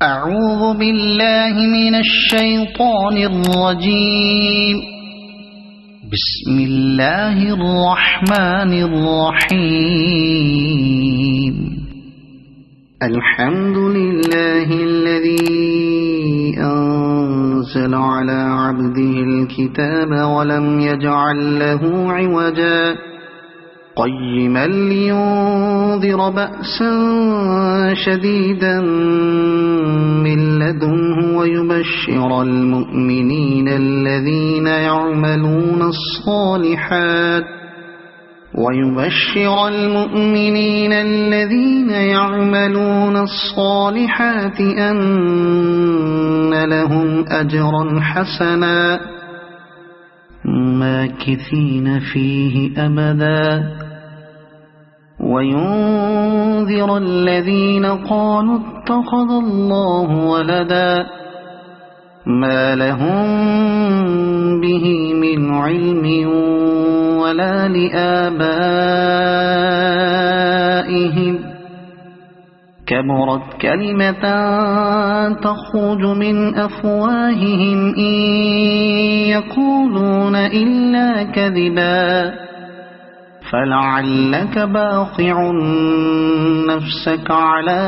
أعوذ بالله من الشيطان الرجيم. بسم الله الرحمن الرحيم. الحمد لله الذي أنزل على عبده الكتاب ولم يجعل له عوجا قيما لينذر بأسا شديدا من لدنه ويبشر المؤمنين الذين يعملون الصالحات أن لهم أجرا حسنا ماكثين فيه أبدا وينذر الذين قالوا اتخذ الله ولدا ما لهم به من علم ولا لآبائهم كبرت كلمة تخرج من أفواههم إن يقولون إلا كذبا فلعلك باخع نفسك على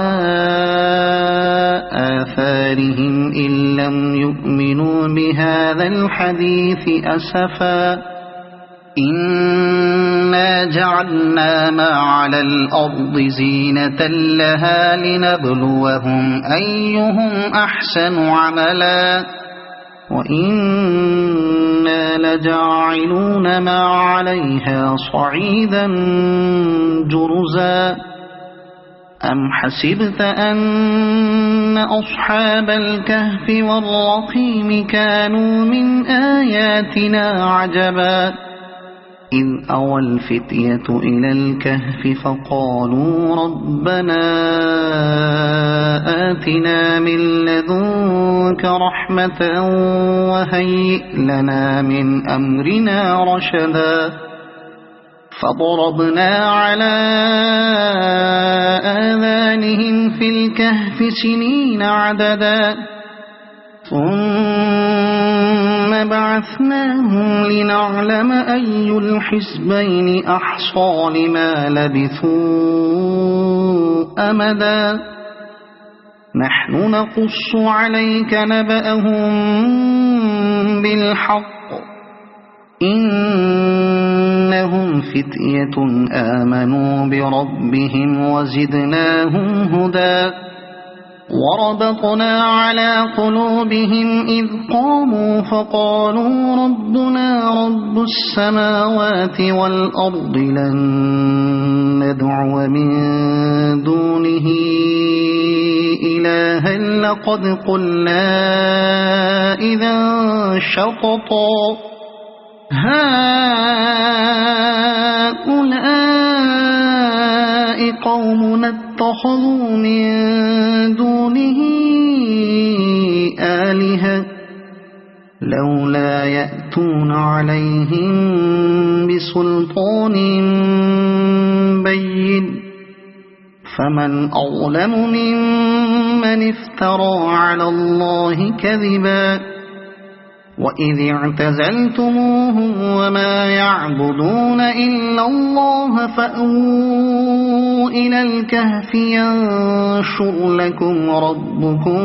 آثارهم إن لم يؤمنوا بهذا الحديث أسفا إنا جعلنا ما على الأرض زينة لها لنبلوهم أيهم أحسن عملا وإنا لجاعلون ما عليها صعيدا جرزا أم حسبت أن أصحاب الكهف والرقيم كانوا من آياتنا عجبا إذ أوى الفتية إلى الكهف فقالوا ربنا آتنا من لدنك رحمة وهيئ لنا من أمرنا رشدا فضربنا على آذانهم في الكهف سنين عددا ثم بعثناهم لنعلم أي الحزبين أحصى لما لبثوا أمدا نحن نقص عليك نبأهم بالحق إنهم فتية آمنوا بربهم وزدناهم هدى وربطنا على قلوبهم إذ قاموا فقالوا ربنا رب السماوات والأرض لن ندعو من دونه إلها لقد قلنا إذا شططا هؤلاء قومنا اتخذوا من دونه آلهة لولا يأتون عليهم بسلطان بين فمن أظلم ممن افترى على الله كذبا وإذ اعتزلتموهم وما يعبدون إلا الله فأووا إلى الكهف ينشر لكم ربكم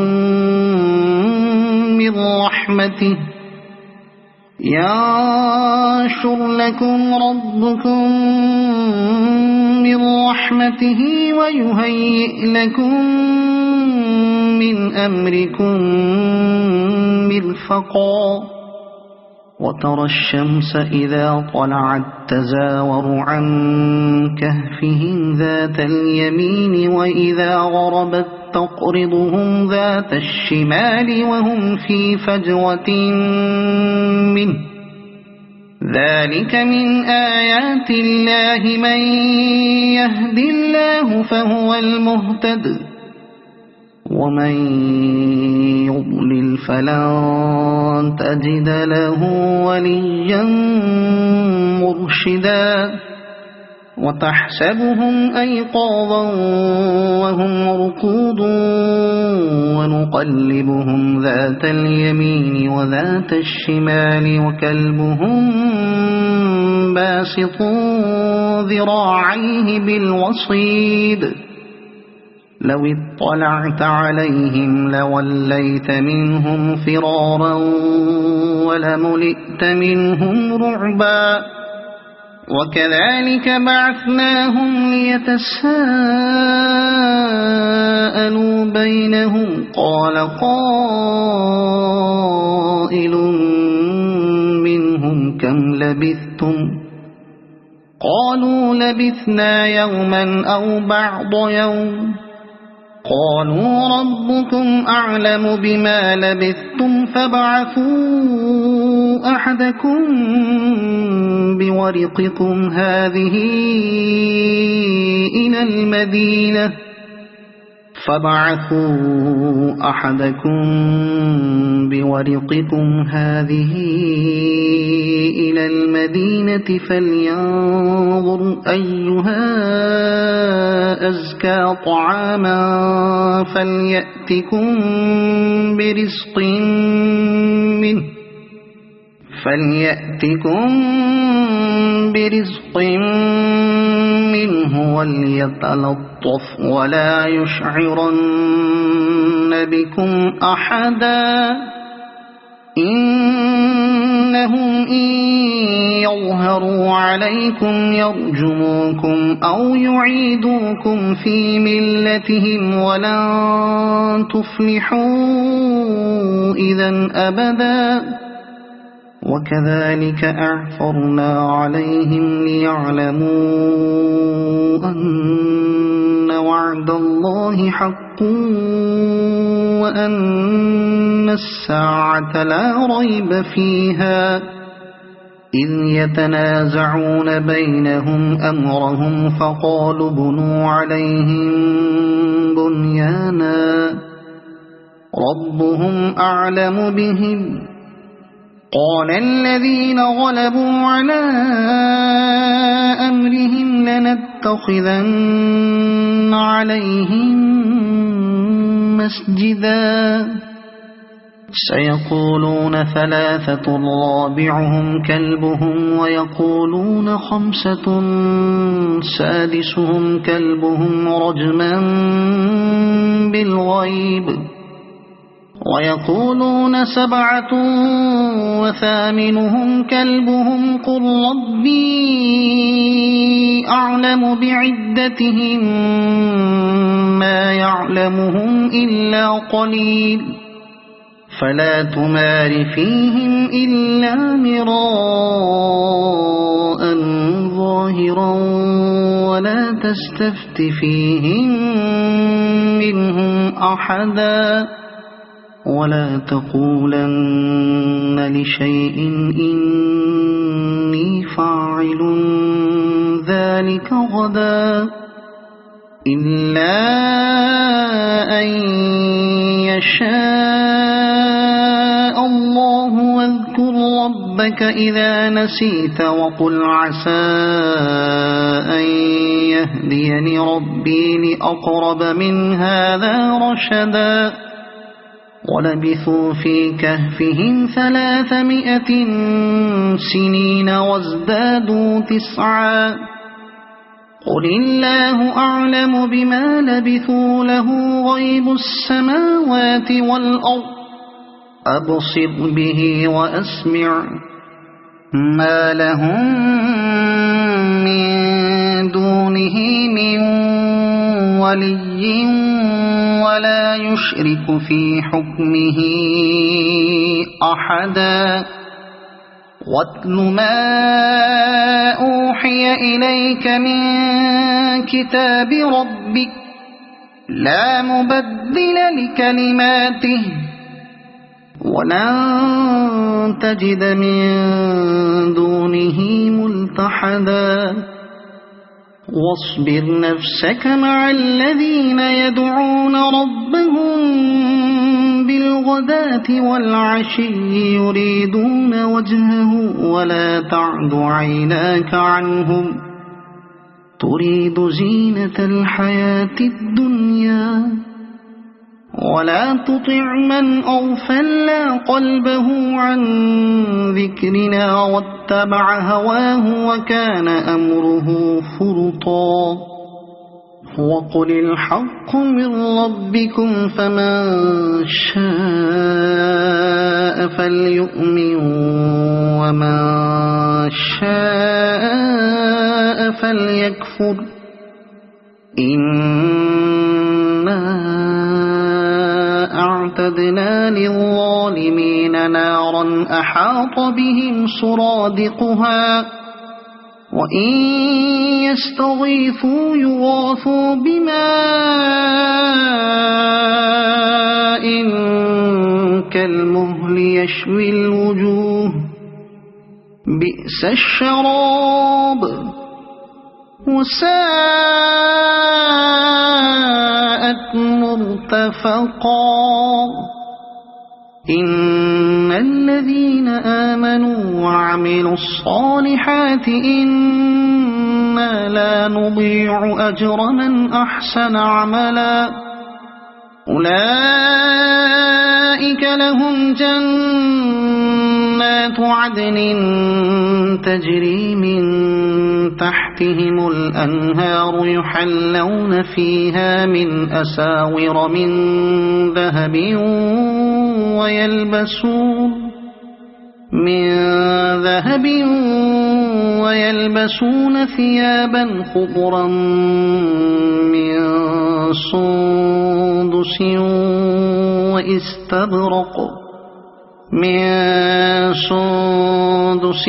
من رحمته ويهيئ لكم من أمركم مرفقا وترى الشمس إذا طلعت تزاور عن كهفهم ذات اليمين وإذا غربت تقرضهم ذات الشمال وهم في فجوة منه ذلك من آيات الله من يهد الله فهو المهتد ومن يضلل فلن تجد له وليا مرشدا وتحسبهم أيقاظا وهم رقود ونقلبهم ذات اليمين وذات الشمال وكلبهم باسط ذراعيه بالوصيد لو اطلعت عليهم لوليت منهم فرارا ولملئت منهم رعبا وكذلك بعثناهم ليتساءلوا بينهم قال قائل منهم كم لبثتم قالوا لبثنا يوما أو بعض يوم قالوا ربكم أعلم بما لبثتم فابعثوا أحدكم بورقكم هذه إلى المدينة فلينظر أيها أزكى طعاما فليأتكم برزق منه وليتلطف ولا يشعرن بكم أحدا إنهم إن يظهروا عليكم يرجموكم أو يعيدوكم في ملتهم ولن تفلحوا إذا أبدا وكذلك أعثرنا عليهم ليعلموا أن وعد الله حق وأن الساعة لا ريب فيها إذ يتنازعون بينهم أمرهم فقالوا بنوا عليهم بنيانا ربهم أعلم بهم قال الذين غلبوا على أمرهم لنتخذن عليهم مسجدا سيقولون 3 رابعهم كلبهم ويقولون 5 سادسهم كلبهم رجما بالغيب ويقولون 7 وثامنهم كلبهم قل ربي أعلم بعدتهم ما يعلمهم إلا قليل فلا تمار فيهم إلا مراء ظاهرا ولا تستفت فيهم منهم أحدا ولا تقولن لشيء إني فاعل ذلك غدا إلا أن يشاء الله واذكر ربك إذا نسيت وقل عسى أن يهديني ربي لأقرب من هذا رشدا ولبثوا في كهفهم 300 سنين وازدادوا 9 قل الله أعلم بما لبثوا له غيب السماوات والأرض أبصر به وأسمع ما لهم من دونه من ولي ولا يشرك في حكمه أحدا واتل ما أوحي إليك من كتاب ربك لا مبدل لكلماته ولن تجد من دونه ملتحدا واصبر نفسك مع الذين يدعون ربهم بالغداة والعشي يريدون وجهه ولا تعد عيناك عنهم تريد زينة الحياة الدنيا ولا تطع من أغفلنا قلبه عن ذكرنا واتبع هواه وكان أمره فرطا وقل الحق من ربكم فمن شاء فليؤمن ومن شاء فليكفر إنا أعتدنا للظالمين نارا أحاط بهم سرادقها وإن يستغيثوا يغاثوا بماء كالمهل يشوي الوجوه بئس الشراب وساءت مرتفقا إن الذين آمنوا وعملوا الصالحات إنا لا نضيع أجر من أحسن عملا أولئك لهم جنات عدن تجري من تحتهم الأنهار يحلون فيها من أساور من ذهب ويلبسون ثيابا خضرا من سندس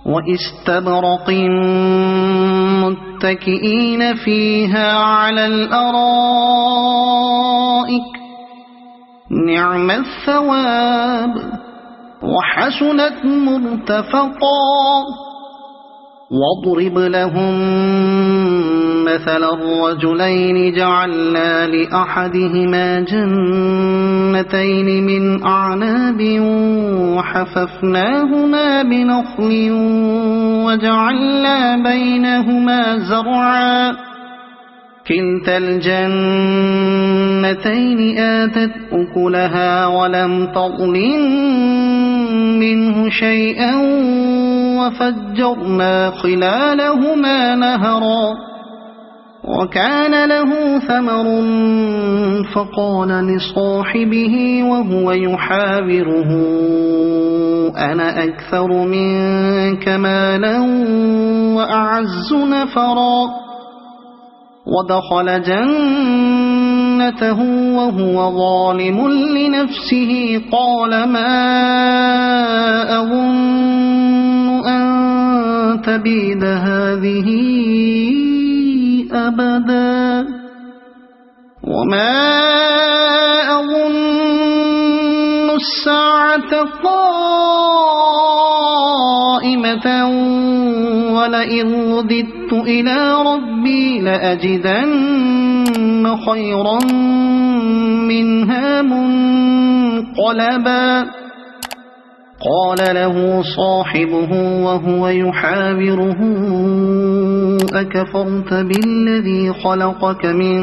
واستبرق متكئين فيها على الأرائك نعم الثواب وحسنت مرتفقا واضرب لهم مثل الرجلين جعلنا لأحدهما جنتين من أعناب وحففناهما بنخل وجعلنا بينهما زرعا كلتا الجنتين آتت أكلها ولم تظلم منه شيئا وفجرنا خلالهما نهرا وكان له ثمر فقال لصاحبه وهو يحاوره أنا أكثر منك مالا وأعز نفرا ودخل جنته وهو ظالم لنفسه قال ما أظن أن تبيد هذه أبدا وما أظن الساعة قائمة ولئن رددت إلى ربي لأجدن خيرا منها منقلبا قال له صاحبه وهو يحاوره أكفرت بالذي خلقك من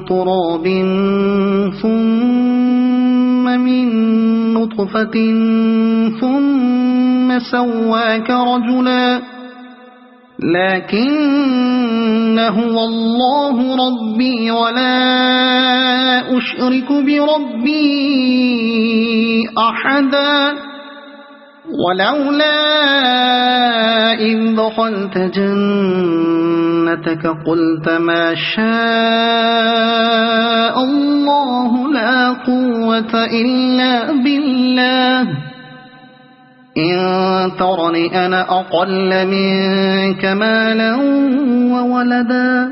تراب ثم من نطفة ثم سواك رجلا لكن هو الله ربي ولا أشرك بربي أحدا ولولا إذ دخلت جنتك قلت ما شاء الله لا قوة إلا بالله إن ترني أنا أقل منك مالا وولدا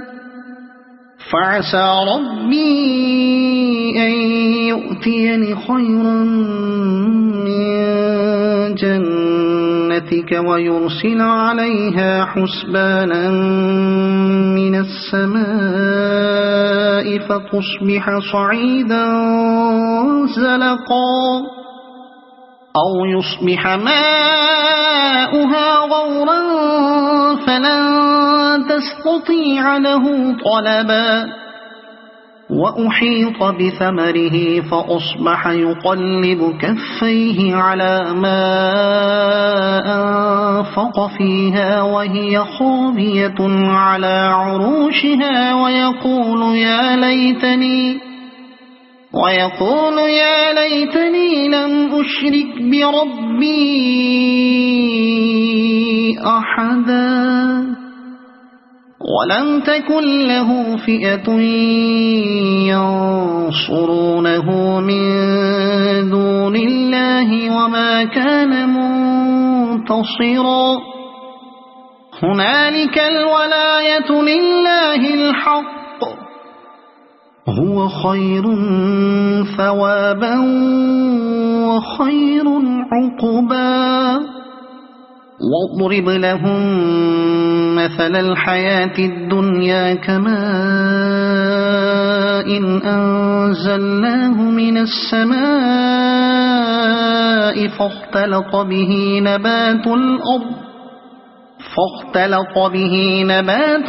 فعسى ربي أن يؤتيني خيرا من جنتك ويرسل عليها حسبانا من السماء فتصبح صعيدا زلقا أو يصبح ماؤها غورا فلن تستطيع له طلبا وأحيط بثمره فأصبح يقلب كفيه على ما أنفق فيها وهي خاوية على عروشها ويقول يا ليتني لم أشرك بربي أحدا ولم تكن له فئة ينصرونه من دون الله وما كان منتصرا هنالك الولاية لله الحق هو خير ثوابا وخير عقبا واضرب لهم مثل الحياة الدنيا كماء إن أنزلناه من السماء فاختلط به نبات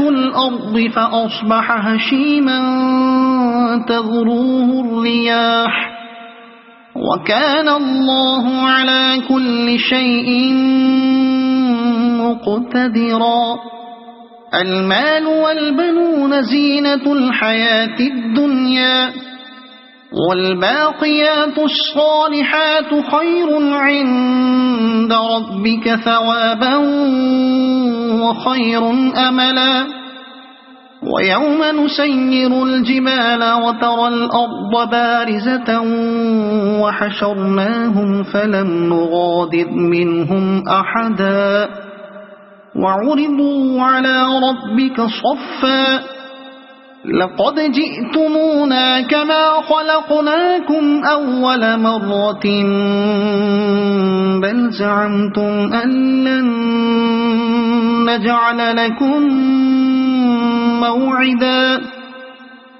الأرض فأصبح هشيما تذروه الرياح وكان الله على كل شيء مقتدرا المال والبنون زينة الحياة الدنيا والباقيات الصالحات خير عند ربك ثوابا وخير أملا ويوم نسير الجبال وترى الأرض بارزة وحشرناهم فلم نغادر منهم أحدا وعرضوا على ربك صفا لقد جئتمونا كما خلقناكم أول مرة بل زعمتم أن لن نجعل لكم موعدا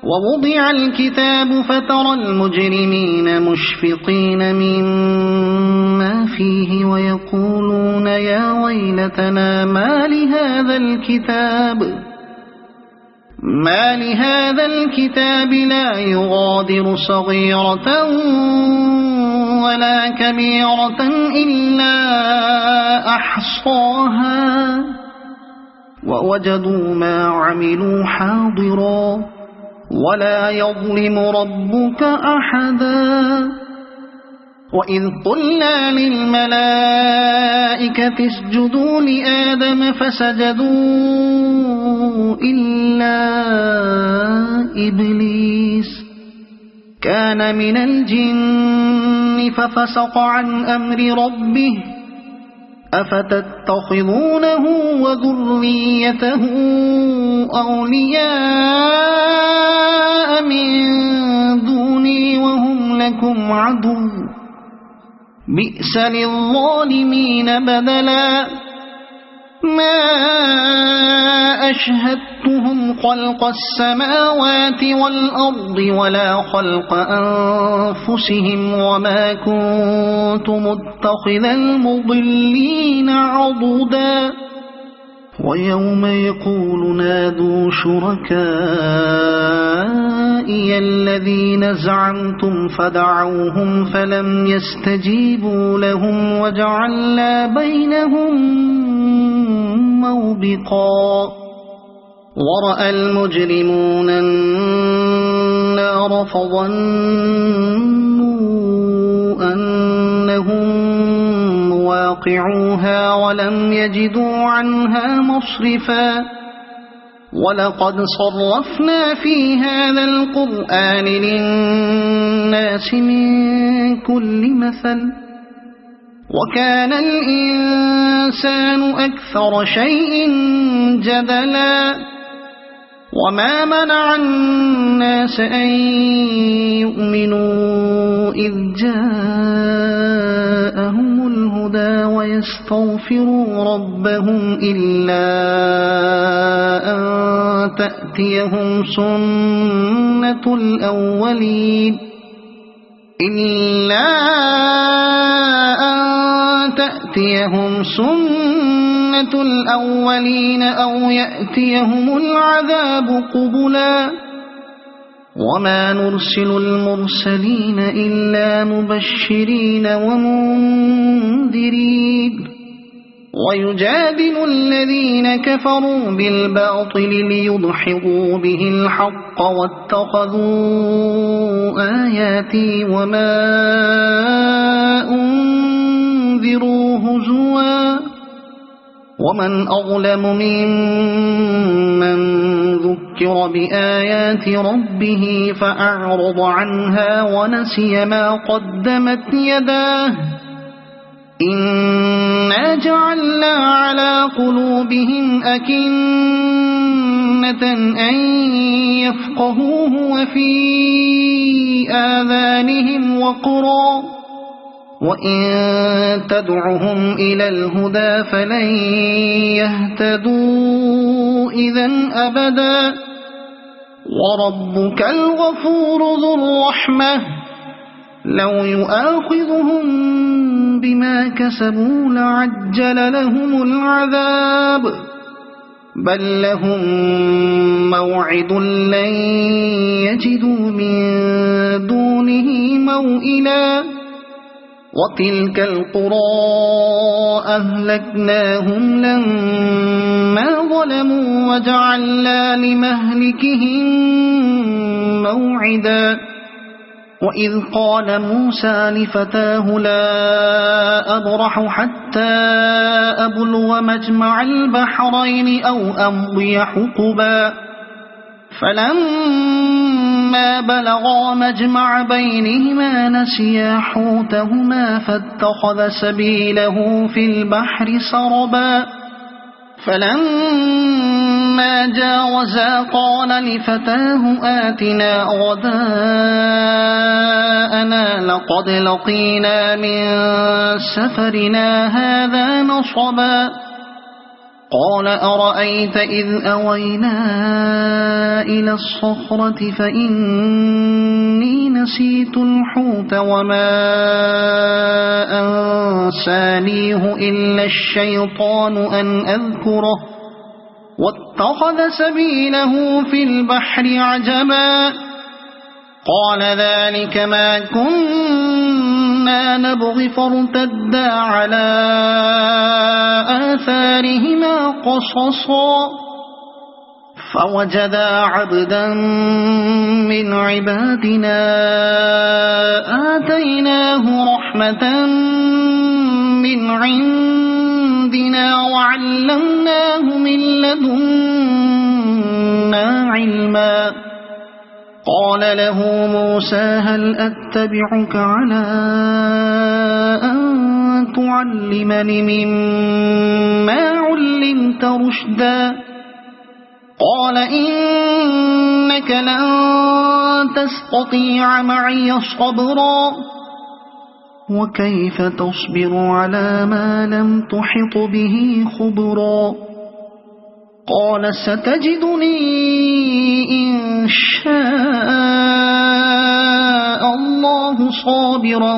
ووضع الكتاب فترى المجرمين مشفقين مما فيه ويقولون يا ويلتنا ما لهذا الكتاب لا يغادر صغيرة ولا كبيرة إلا أحصاها ووجدوا ما عملوا حاضرا ولا يظلم ربك أحدا وإذ قلنا للملائكة اسجدوا لآدم فسجدوا إلا إبليس كان من الجن ففسق عن أمر ربه أفتتخذونه وذريته أولياء من دوني وهم لكم عدو بئس للظالمين بدلا ما أشهدتهم خلق السماوات والأرض ولا خلق أنفسهم وما كنت متخذ المضلين عضدا ويوم يقول نادوا شركائي الذين زعمتم فدعوهم فلم يستجيبوا لهم وجعلنا بينهم موبقا ورأى المجرمون النار فظنوا أنهم واقعوها ولم يجدوا عنها مصرفا ولقد صرفنا في هذا القرآن للناس من كل مثل وكان الإنسان أكثر شيء جدلا وما منع الناس أن يؤمنوا إذ جاءهم الهدى ويستغفروا ربهم إلا أن تأتيهم سنة الأولين إلا أن تأتيهم سنة الأولين أو يأتيهم العذاب قبلا وما نرسل المرسلين إلا مبشرين ومنذرين ويجادل الذين كفروا بالباطل ليدحضوا به الحق واتخذوا آياتي وما أنذروا هزوا ومن أظلم ممن ذكر بآيات ربه فأعرض عنها ونسي ما قدمت يداه إنا جعلنا على قلوبهم أكنة أن يفقهوه وفي آذانهم وقرا وإن تدعهم إلى الهدى فلن يهتدوا إذن أبدا وربك الغفور ذو الرحمة لو يؤاخذهم بما كسبوا لعجل لهم العذاب بل لهم موعد لن يجدوا من دونه موئلا وتلك القرى أهلكناهم لما ظلموا وجعلنا لمهلكهم موعدا وإذ قال موسى لفتاه لا أبرح حتى أبلغ مجمع البحرين أو أمضي حقبا فلما بلغا مجمع بينهما نسيا حوتهما فاتخذ سبيله في البحر سربا فلما جاوزا قال لفتاه آتنا غداءنا لقد لقينا من سفرنا هذا نصبا قال أرأيت إذ أوينا إلى الصخرة فإني نسيت الحوت وما أنسانيه إلا الشيطان أن أذكره واتخذ سبيله في البحر عجبا قال ذلك ما كنا نبغي فارتدا على آثارهما قصصا فوجدا عبدا من عبادنا آتيناه رحمة من عندنا وعلمناه من لدنا علما قال له موسى هل أتبعك على أن تعلمني مما علمت رشدا قال إنك لن تستطيع معي صبرا وكيف تصبر على ما لم تحط به خبرا قال ستجدني إن شاء الله صابرا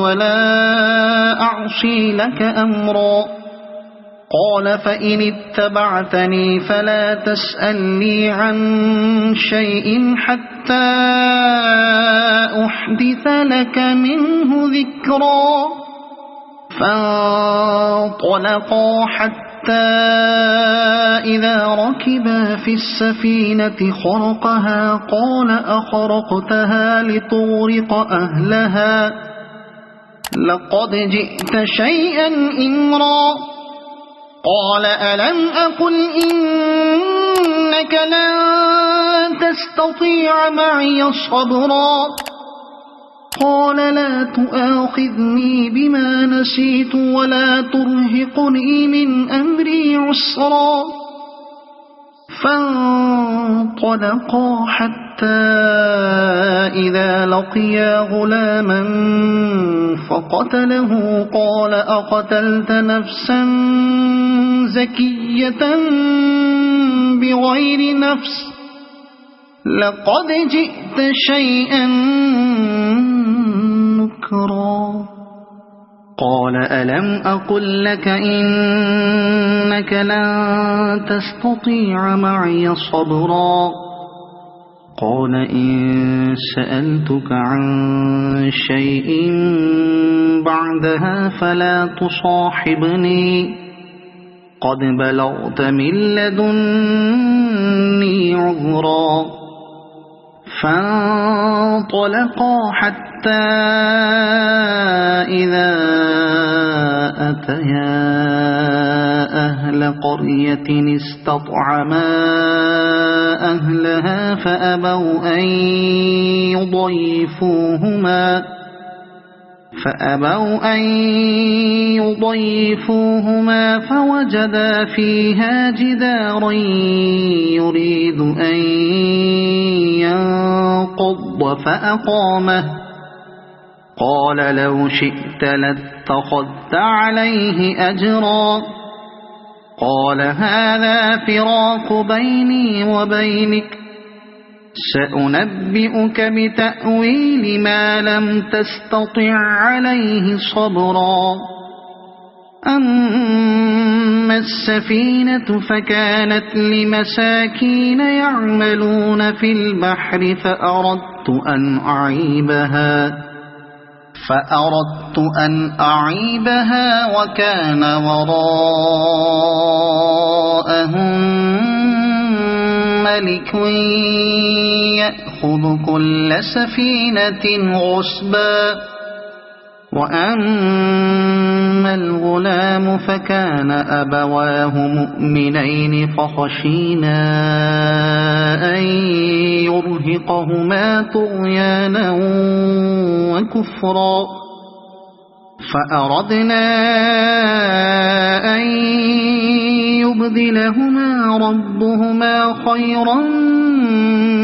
ولا أعصي لك أمرا قال فإن اتبعتني فلا تسألني عن شيء حتى أحدث لك منه ذكرا فانطلقا حتى إذا ركبا في السفينة خرقها قال أخرقتها لتغرق أهلها لقد جئت شيئا إمرا قال ألم أقل إنك لن تستطيع معي صبرا قال لا تؤاخذني بما نسيت ولا ترهقني من أمري عسرا فانطلقا حتى إذا لقيا غلاما فقتله قال أقتلت نفسا زكية بغير نفس لقد جئت شيئا نكرا قال ألم أقل لك إنك لن تستطيع معي صبرا قال إن سألتك عن شيء بعدها فلا تصاحبني قد بلغت من لدني عذرا فانطلقا حتى إذا أتيا أهل قرية استطعما أهلها فأبوا أن يضيفوهما فوجدا فيها جدارا يريد أن ينقض فأقامه قال لو شئت لاتخذت عليه أجرا قال هذا فراق بيني وبينك سأنبئك بتأويل ما لم تستطع عليه صبرا أما السفينة فكانت لمساكين يعملون في البحر فأردت أن أعيبها وكان وراءهم ملك يأخذ كل سفينة غصبا وأما الغلام فكان أبواه مؤمنين فخشينا أن يرهقهما طغيانا وكفرا فأردنا أن يبدلهما ربهما خيرا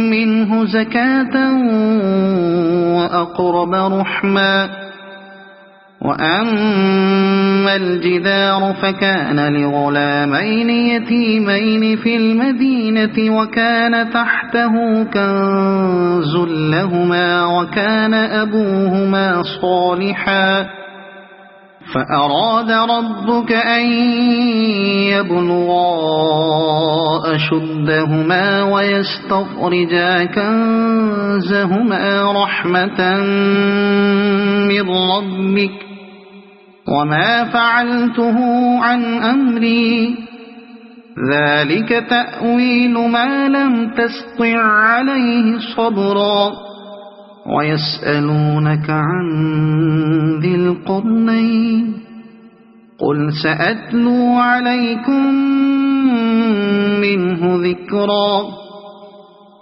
منه زكاة وأقرب رحما وأما الجدار فكان لغلامين يتيمين في المدينة وكان تحته كنز لهما وكان أبوهما صالحا فأراد ربك أن يبلغا أشدهما ويستخرجا كنزهما رحمة من ربك وما فعلته عن أمري ذلك تأويل ما لم تستطع عليه صبرا ويسألونك عن ذي القرنين قل سأتلو عليكم منه ذكرا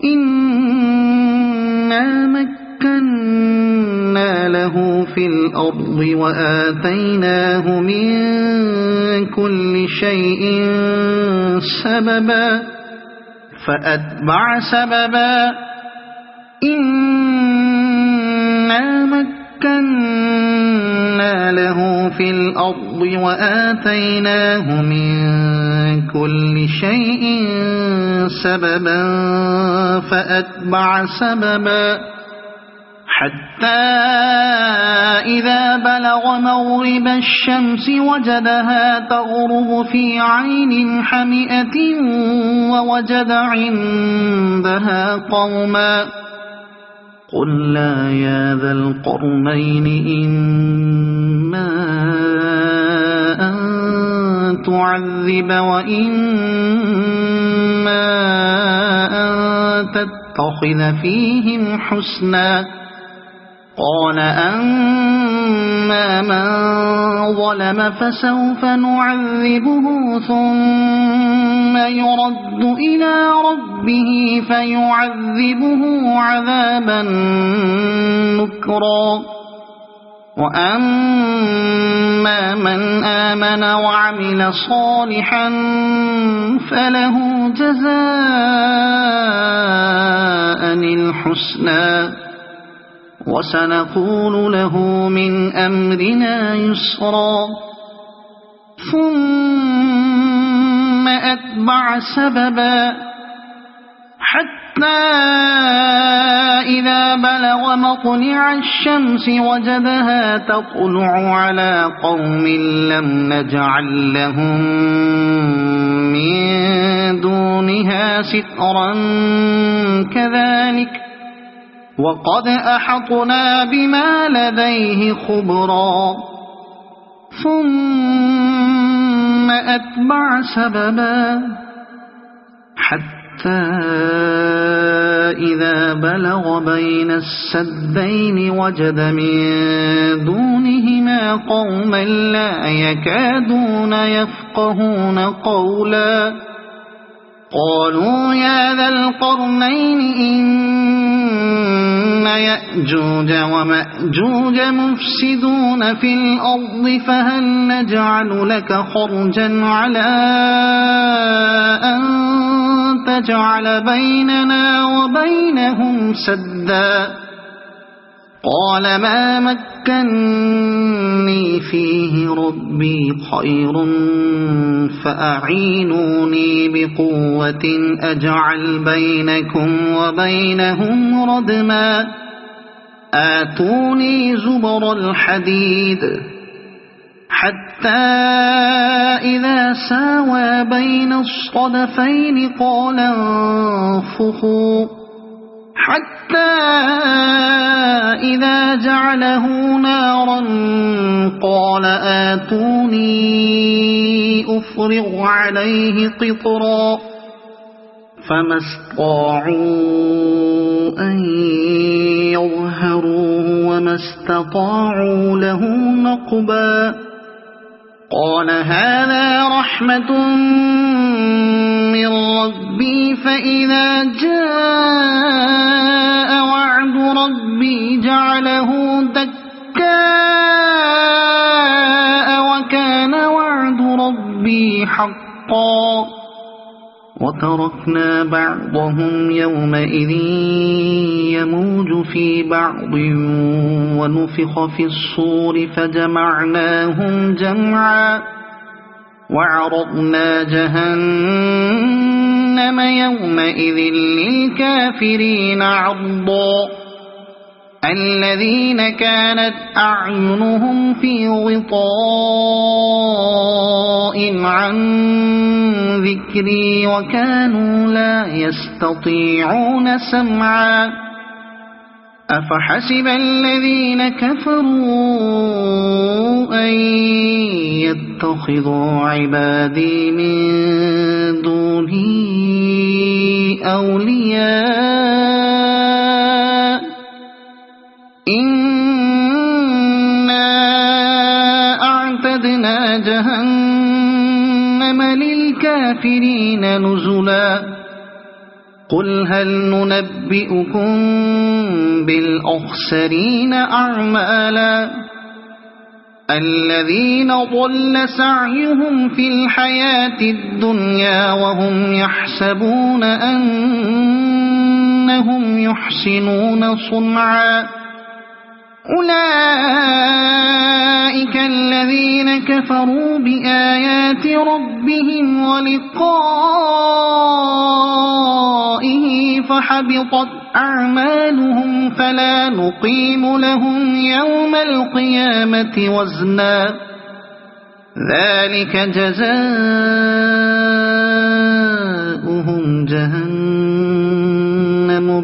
إنا مكنا له في الأرض وآتيناه من كل شيء سببا فأتبع سببا إنا مكنا له في الأرض وآتيناه من كل شيء سببا فأتبع سببا حتى إذا بلغ مغرب الشمس وجدها تغرب في عين حمئة ووجد عندها قوما قلنا يا ذا القرنين إما أن تعذب وإما أن تتخذ فيهم حسنا قال أما من ظلم فسوف نعذبه ثم يرد إلى ربه فيعذبه عذابا نكرا وأما من آمن وعمل صالحا فله جزاء الحسنى وسنقول له من أمرنا يسرا ثم أتبع سببا حتى إذا بلغ مطلع الشمس وجدها تطلع على قوم لم نجعل لهم من دونها سترا كذلك وقد أحطنا بما لديه خبرا ثم أتبع سببا حتى إذا بلغ بين السدين وجد من دونهما قوما لا يكادون يفقهون قولا قالوا يا ذا القرنين إن يأجوج ومأجوج مفسدون في الأرض فهل نجعل لك خرجا على أن تجعل بيننا وبينهم سدا قال ما مكني فيه ربي خير فأعينوني بقوة أجعل بينكم وبينهم ردما آتوني زبر الحديد حتى إذا ساوى بين الصدفين قال انفخوا حتى إذا جعله نارا قال آتوني أفرغ عليه قطرا فما استطاعوا أن يظهروه وما استطاعوا له نقبا قال هذا رحمة من ربي فإذا جاء وعد ربي جعله دكاء وكان وعد ربي حقا وتركنا بعضهم يومئذ يموج في بعض ونفخ في الصور فجمعناهم جمعا وعرضنا جهنم يومئذ للكافرين عرضا الذين كانت أعينهم في غطاء عن ذكري وكانوا لا يستطيعون سمعا أفحسب الذين كفروا أن يتخذوا عبادي من دوني أولياء إنا أعتدنا جهنم للكافرين نزلا قل هل ننبئكم بالأخسرين أعمالا الذين ضل سعيهم في الحياة الدنيا وهم يحسبون أنهم يحسنون صنعا أولئك الذين كفروا بآيات ربهم ولقائه فحبطت أعمالهم فلا نقيم لهم يوم القيامة وزنا ذلك جزاؤهم جهنم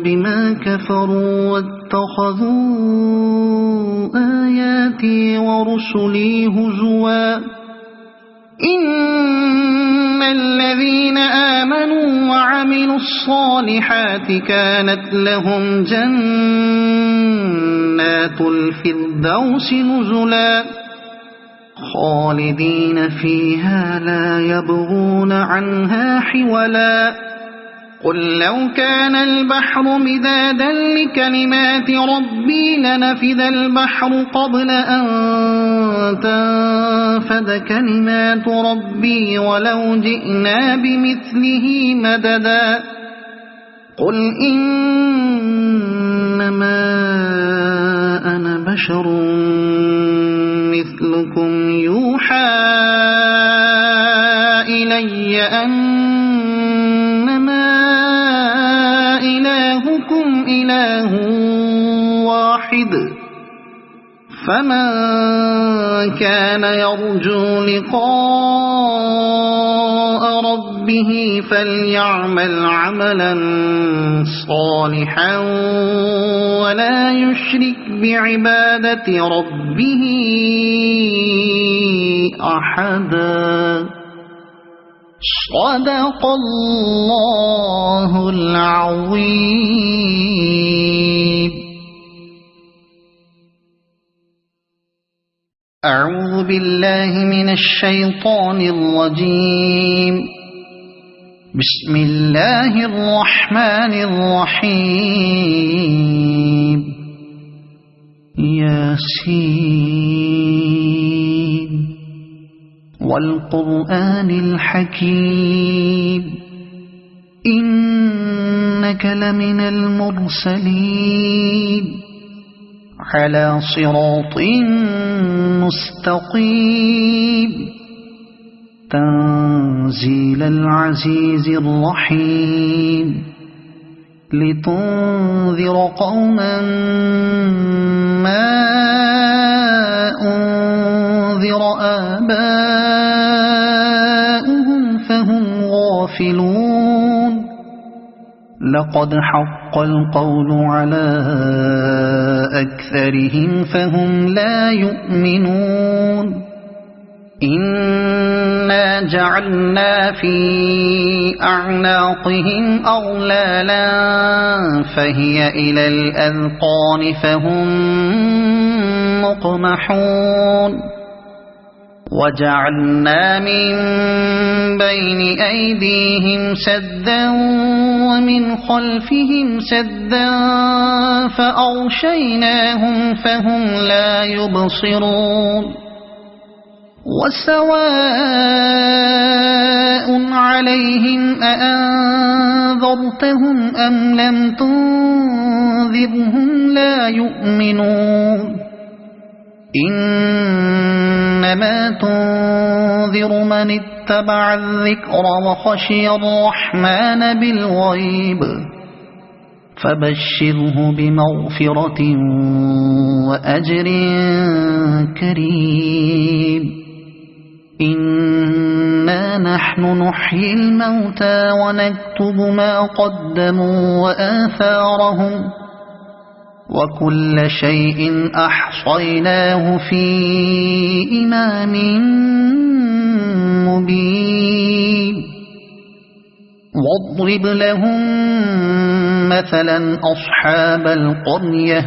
بما كفروا واتخذوا آياتي ورسلي هزوا إن الذين آمنوا وعملوا الصالحات كانت لهم جنات الفردوس نزلا خالدين فيها لا يبغون عنها حولا قل لو كان البحر مدادا لكلمات ربي لنفد البحر قبل أن تنفد كلمات ربي ولو جئنا بمثله مددا قل إنما أنا بشر مثلكم يوحى إلي أنما إلهكم إله واحد فمن كان يرجو لقاء ربه فليعمل عملا صالحا ولا يشرك بعبادة ربه أحدا. صدق الله العظيم. أعوذ بالله من الشيطان الرجيم. بسم الله الرحمن الرحيم. ياسين والقرآن الحكيم إنك لمن المرسلين على صراط مستقيم تنزيل العزيز الرحيم لتنذر قوما ما أنذر آباؤهم فهم غافلون. لقد حق القول على أكثرهم فهم لا يؤمنون. إنا جعلنا في أعناقهم أغلالا فهي إلى الأذقان فهم مقمحون. وجعلنا من بين أيديهم سدا ومن خلفهم سدا فأغشيناهم فهم لا يبصرون. وسواء عليهم أأنذرتهم أم لم تنذرهم لا يؤمنون. إنما تنذر من اتبع الذكر وخشي الرحمن بالغيب فبشره بمغفرة وأجر كريم. إنا نحن نحيي الموتى ونكتب ما قدموا وآثارهم وكل شيء أحصيناه في إمام مبين. واضرب لهم مثلا أصحاب القرية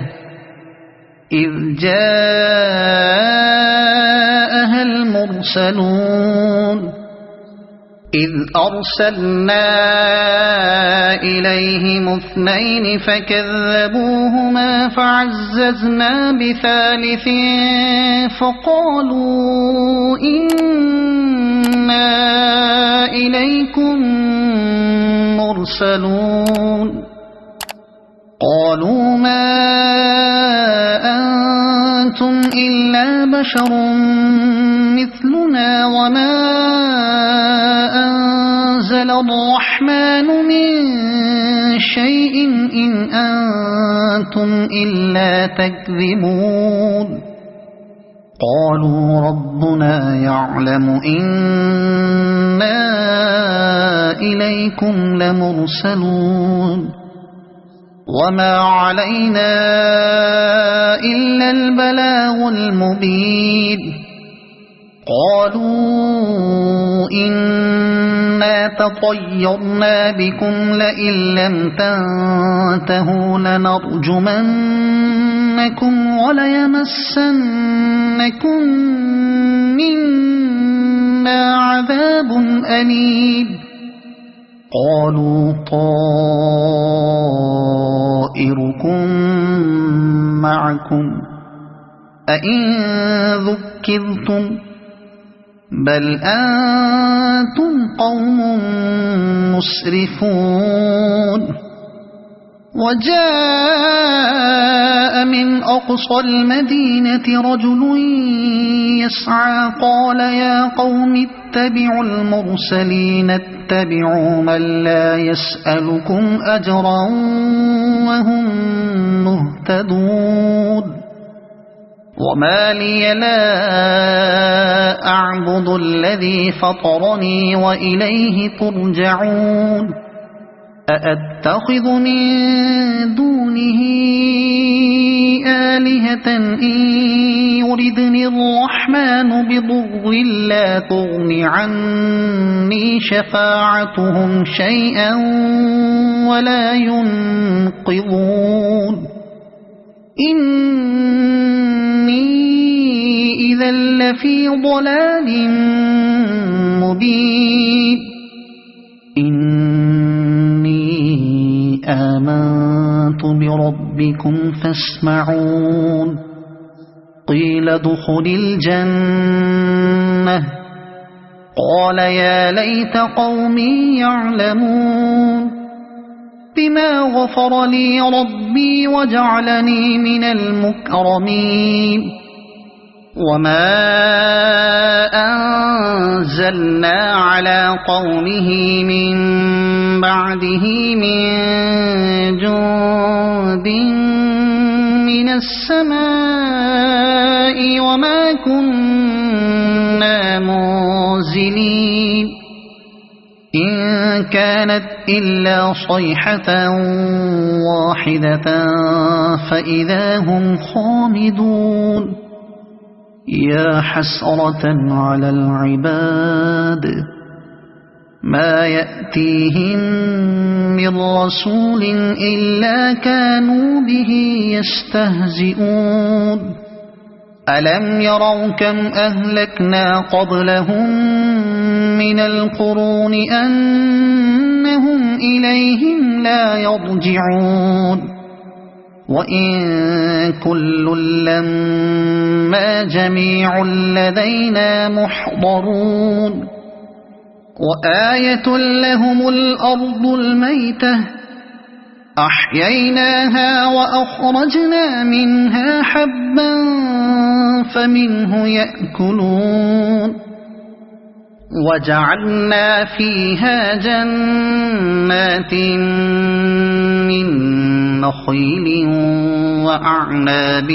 إذ جاءها المرسلون إذ أرسلنا إليهم اثنين فكذبوهما فعززنا بثالث فقالوا إنا إليكم مرسلون. قالوا ما أنتم إلا بشر مثلنا وما أنزل الرحمن من شيء إن أنتم إلا تكذبون. قالوا ربنا يعلم إنا إليكم لمرسلون وما علينا إلا البلاغ المبين. قالوا إنا تطيرنا بكم لئن لم تنتهوا لنرجمنكم وليمسنكم منا عذاب أليم. قالوا طائركم معكم أئن ذكرتم بل أنتم قوم مسرفون. وجاء من أقصى المدينة رجل يسعى قال يا قوم اتبعوا المرسلين اتبعوا من لا يسألكم أجرا وهم مهتدون وما لي لا أعبد الذي فطرني وإليه ترجعون أأتخذ من دونه آلهة إن يردني الرحمن بضر لا تغن عني شفاعتهم شيئا ولا ينقذون إني إذا لفي ضلال مبين آمنت بربكم فاسمعون قيل ادخل الجنة قال يا ليت قومي يعلمون بما غفر لي ربي وجعلني من المكرمين وما أنزلنا على قومه من بعده من جند من السماء وما كنا منزلين إن كانت إلا صيحة واحدة فإذا هم خامدون يا حسرة على العباد ما يأتيهم من رسول إلا كانوا به يستهزئون ألم يروا كم أهلكنا قبلهم من القرون أنهم إليهم لا يرجعون وإن كل لما جميع لدينا محضرون وآية لهم الأرض الميتة أحييناها وأخرجنا منها حبا فمنه يأكلون وجعلنا فيها جنات من نخيل وأعناب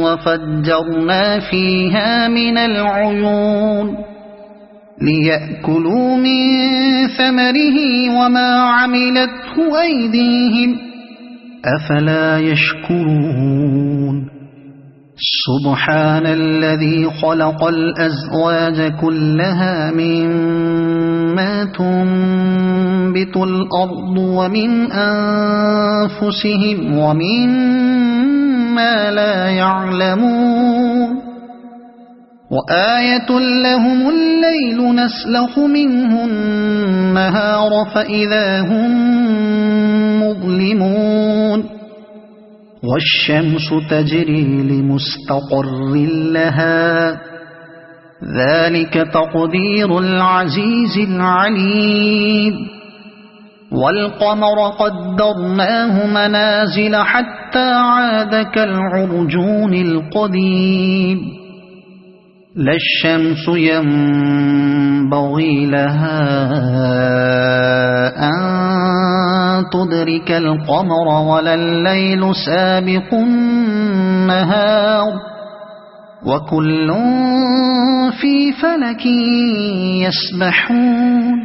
وفجرنا فيها من العيون ليأكلوا من ثمره وما عملته أيديهم أفلا يشكرون سبحان الذي خلق الأزواج كلها مما تنبت الأرض ومن أنفسهم ومما لا يعلمون وآية لهم الليل نسلخ منه النهار فإذا هم مظلمون والشمس تجري لمستقر لها ذلك تقدير العزيز العليم والقمر قدرناه منازل حتى عاد كالعرجون القديم لا الشمس ينبغي لها أن تدرك القمر ولا الليل سابق النهار وكل في فلك يسبحون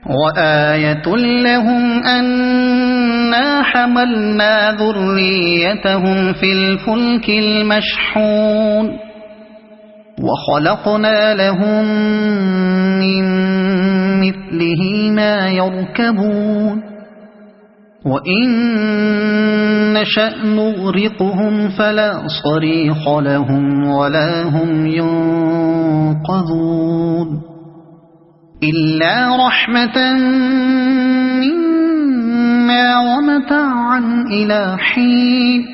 وآية لهم أنا حملنا ذريتهم في الفلك المشحون وخلقنا لهم من مثله ما يركبون وإن نشأ نغرقهم فلا صريخ لهم ولا هم ينقذون إلا رحمة منا ومتاعا إلى حين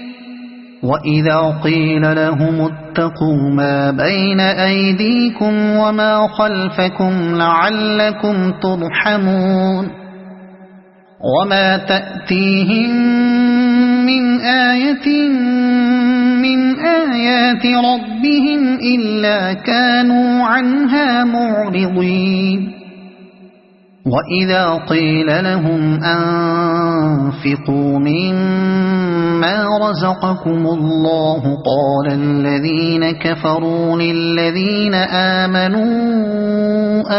وإذا قيل لهم اتقوا ما بين أيديكم وما خلفكم لعلكم ترحمون وما تأتيهم من آية من آيات ربهم إلا كانوا عنها معرضين وإذا قيل لهم أنفقوا مما رزقكم الله قال الذين كفروا للذين آمنوا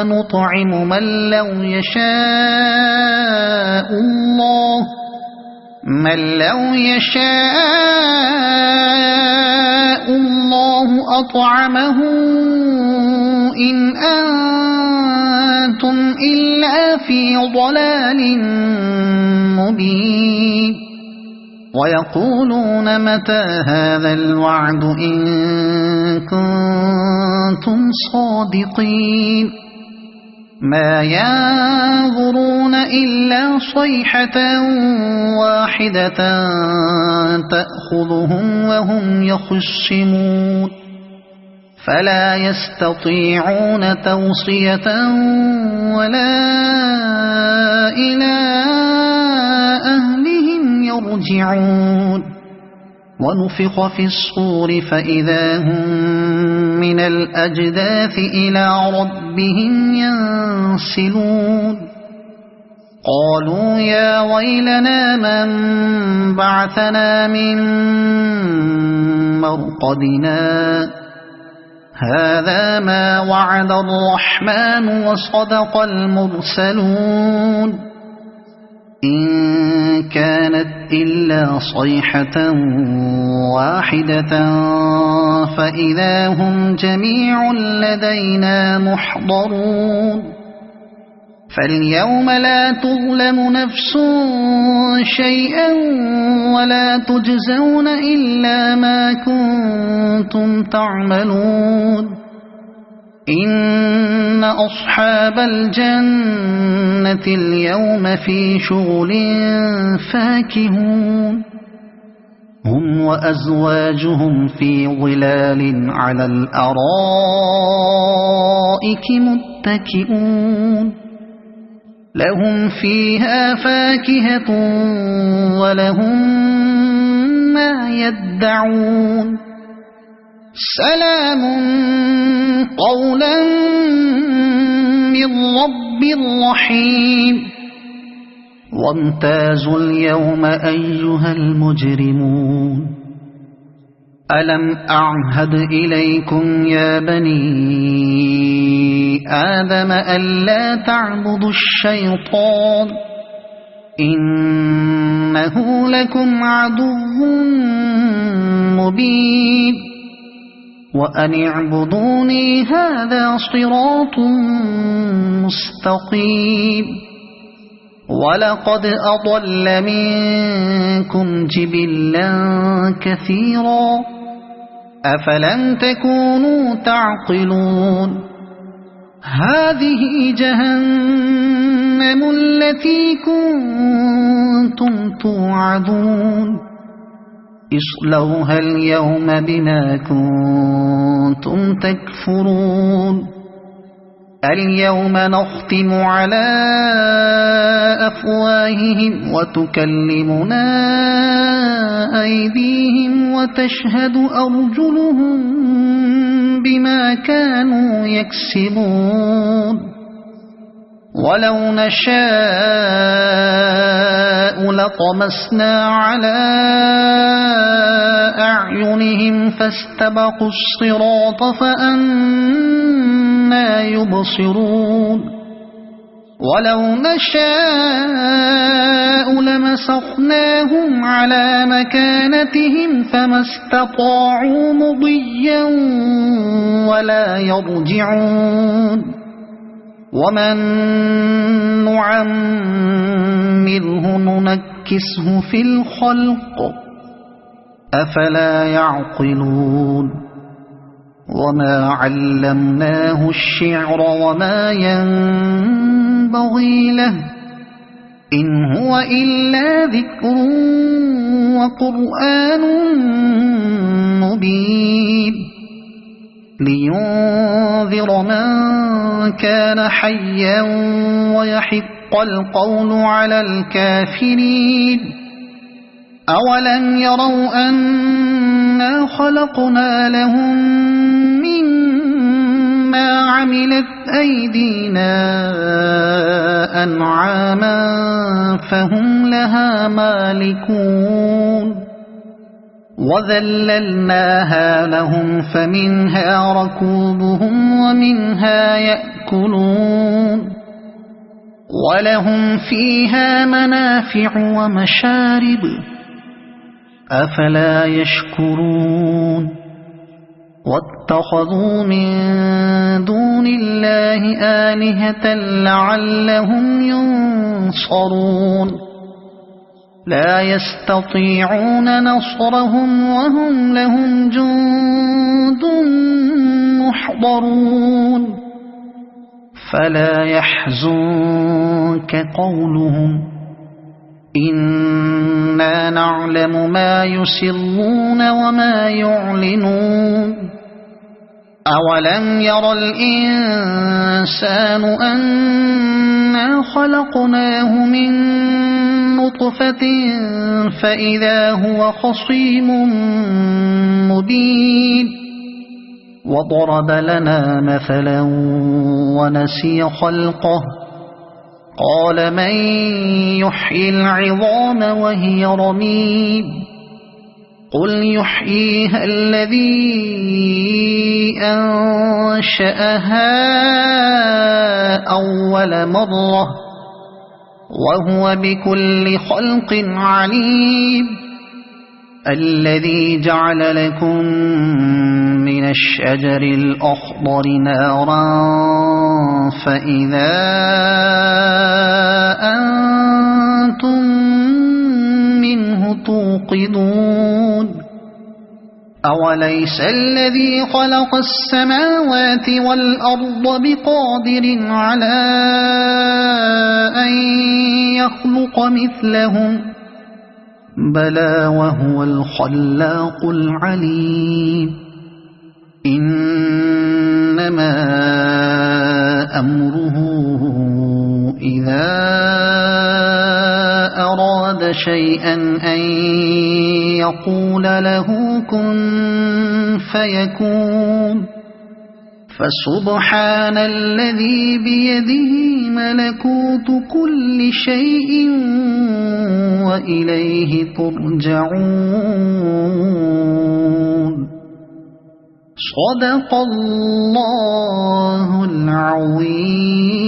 أنطعم من لو يشاء الله أطعمه إن أنتم إلا في ضلال مبين ويقولون متى هذا الوعد إن كنتم صادقين ما ينظرون إلا صيحة واحدة تأخذهم وهم يخصمون فلا يستطيعون توصية ولا إلى أهلهم يرجعون ونفخ في الصور فإذا هم من الأجداث إلى ربهم ينسلون قالوا يا ويلنا من بعثنا من مرقدنا هذا ما وعد الرحمن وصدق المرسلون إن كانت إلا صيحة واحدة فإذا هم جميع لدينا محضرون فاليوم لا تظلم نفس شيئا ولا تجزون إلا ما كنتم تعملون إن أصحاب الجنة اليوم في شغل فاكهون هم وأزواجهم في ظلال على الأرائك متكئون لهم فيها فاكهة ولهم ما يدعون سلام قولا من رب رحيم وامتازوا اليوم أيها المجرمون ألم أعهد إليكم يا بني آدم ألا تعبدوا الشيطان إنه لكم عدو مبين وأن اعبدوني هذا صراط مستقيم ولقد أضل منكم جبلا كثيرا أفلم تكونوا تعقلون هذه جهنم التي كنتم توعدون اصلوها اليوم بما كنتم تكفرون اليوم نختم على أفواههم وتكلمنا أيديهم وتشهد أرجلهم بما كانوا يكسبون ولو نشاء لطمسنا على أعينهم فاستبقوا الصراط فأنى يبصرون ولو نشاء لمسخناهم على مكانتهم فما استطاعوا مضيا ولا يرجعون ومن نعمره ننكسه في الخلق أفلا يعقلون وما علمناه الشعر وما ينبغي له إن هو إلا ذكر وقرآن مبين لينذر من كان حيا ويحق القول على الكافرين أولم يروا أنا خلقنا لهم مما عملت أيدينا أنعاما فهم لها مالكون وذللناها لهم فمنها ركوبهم ومنها يأكلون ولهم فيها منافع ومشارب أفلا يشكرون واتخذوا من دون الله آلهة لعلهم ينصرون لا يستطيعون نصرهم وهم لهم جند محضرون فلا يحزنك قولهم إنا نعلم ما يسرون وما يعلنون أولم ير الإنسان أنا خلقناه من نطفة فإذا هو خصيم مبين وضرب لنا مثلا ونسي خلقه قال من يحيي العظام وهي رميم قل يحييها الذي أنشأها أول مرة وهو بكل خلق عليم الذي جعل لكم من الشجر الأخضر نارا فإذا أنتم منه توقدون أوليس الذي خلق السماوات والأرض بقادر على أن يخلق مثلهم بلى وهو الخلاق العليم إنما أمره إذا أراد شيئا أن يقول له كن فيكون فسبحان الذي بيده ملكوت كل شيء وإليه ترجعون صدق الله العظيم.